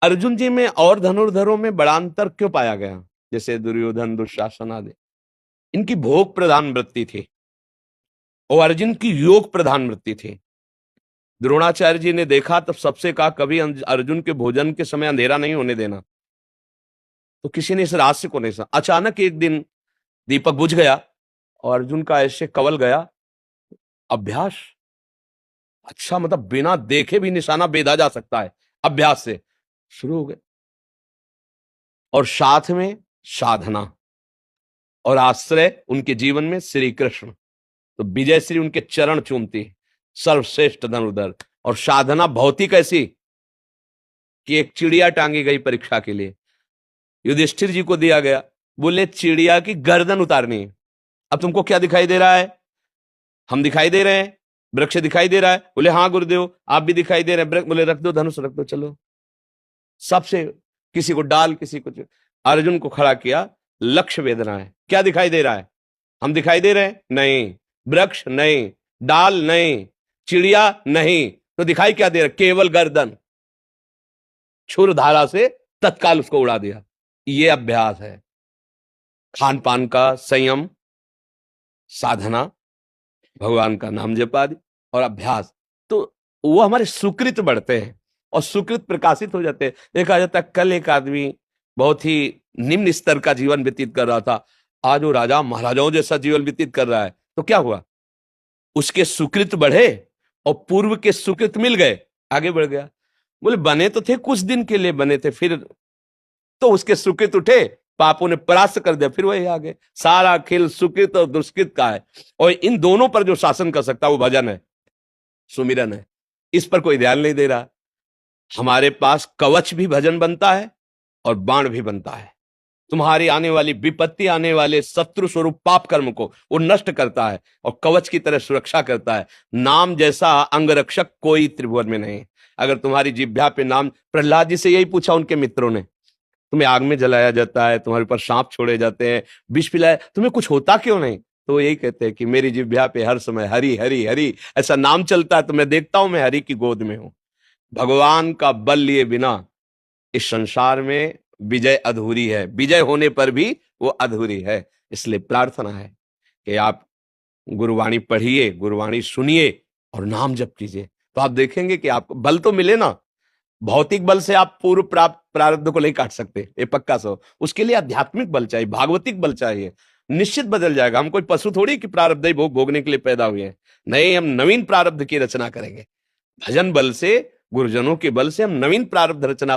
अर्जुन जी में और धनुर्धरों में बड़ा अंतर क्यों पाया गया? जैसे दुर्योधन, दुशासन आदि, इनकी भोग प्रधान वृत्ति थी और अर्जुन की योग प्रधान वृत्ति थी। द्रोणाचार्य जी ने देखा तब सबसे कहा कभी अर्जुन के भोजन के समय अंधेरा नहीं होने देना। तो किसी ने इस रहस्य को नहीं समझा। अचानक एक दिन दीपक बुझ गया और अर्जुन का ऐसे कवल गया। अभ्यास, अच्छा मतलब बिना देखे भी निशाना भेदा जा सकता है अभ्यास से। शुरू हो गए और साथ में साधना और आश्रय उनके जीवन में श्री कृष्ण। तो विजय श्री उनके चरण चूमती, सर्वश्रेष्ठ धनुर्धर। और साधना भौतिक ऐसी कि एक चिड़िया टांगी गई परीक्षा के लिए, युधिष्ठिर जी को दिया गया, बोले चिड़िया की गर्दन उतारनी है। अब तुमको क्या दिखाई दे रहा है? हम दिखाई दे रहे हैं, वृक्ष दिखाई दे रहा है। बोले हाँ गुरुदेव आप भी दिखाई दे रहे हैं। बोले रख दो धनुष, रख दो, चलो। सबसे किसी को डाल, किसी को। अर्जुन को खड़ा किया, लक्ष्य वेदना है। क्या दिखाई दे रहा है? हम दिखाई दे रहे हैं? नहीं। वृक्ष नहीं, डाल नहीं, चिड़िया नहीं, तो दिखाई क्या दे रहा है? केवल गर्दन। छुर धारा से तत्काल उसको उड़ा दिया। ये अभ्यास है, खान पान का संयम, साधना, भगवान का नाम जप आदि और अभ्यास। तो वो हमारे सुकृत बढ़ते हैं और सुकृत प्रकाशित हो जाते हैं। देखा जाता है कल एक आदमी बहुत ही निम्न स्तर का जीवन व्यतीत कर रहा था, आज वो राजा महाराजाओं जैसा जीवन व्यतीत कर रहा है। तो क्या हुआ? उसके सुकृत बढ़े और पूर्व के सुकृत मिल गए, आगे बढ़ गया। बोले बने तो थे कुछ दिन के लिए बने थे, फिर तो उसके सुकृत उठे, पापों ने परास्त कर दिया, फिर वही आगे। सारा खेल सुकृत और दुष्कृत का है और इन दोनों पर जो शासन कर सकता है वो भजन है, सुमिरन है। इस पर कोई ध्यान नहीं दे रहा। हमारे पास कवच भी भजन बनता है और बाण भी बनता है। तुम्हारी आने वाली विपत्ति, आने वाले शत्रु स्वरूप पाप कर्म को वो नष्ट करता है और कवच की तरह सुरक्षा करता है। नाम जैसा अंगरक्षक कोई त्रिभुवन में नहीं। अगर तुम्हारी जिह्वा पे नाम, प्रहलाद जी से यही पूछा उनके मित्रों ने, तुम्हें आग में जलाया जाता है, तुम्हारे ऊपर सांप छोड़े जाते हैं, विष पिलाया, तुम्हें कुछ होता क्यों नहीं? तो यही कहते हैं कि मेरी जिह्वा पे हर समय हरि हरि हरि ऐसा नाम चलता है, तो मैं देखता हूं मैं हरि की गोद में हूं। भगवान का बल लिए बिना इस संसार में विजय अधूरी है, विजय होने पर भी वो अधूरी है। इसलिए प्रार्थना है कि आप गुरुवाणी पढ़िए, गुरुवाणी सुनिए और नाम जप कीजिए, तो आप देखेंगे कि आपको बल तो मिले ना। भौतिक बल से आप पूर्व प्राप्त प्रारब्ध को नहीं काट सकते, ये पक्का सो। उसके लिए आध्यात्मिक बल चाहिए, भागवतिक बल चाहिए, निश्चित बदल जाएगा। हम कोई पशु थोड़ी कि प्रारब्ध भोग भोगने के लिए पैदा हुए हैं। नहीं, हम नवीन प्रारब्ध की रचना करेंगे। भजन बल से, गुरुजनों के बल से हम नवीन प्रारब्ध रचना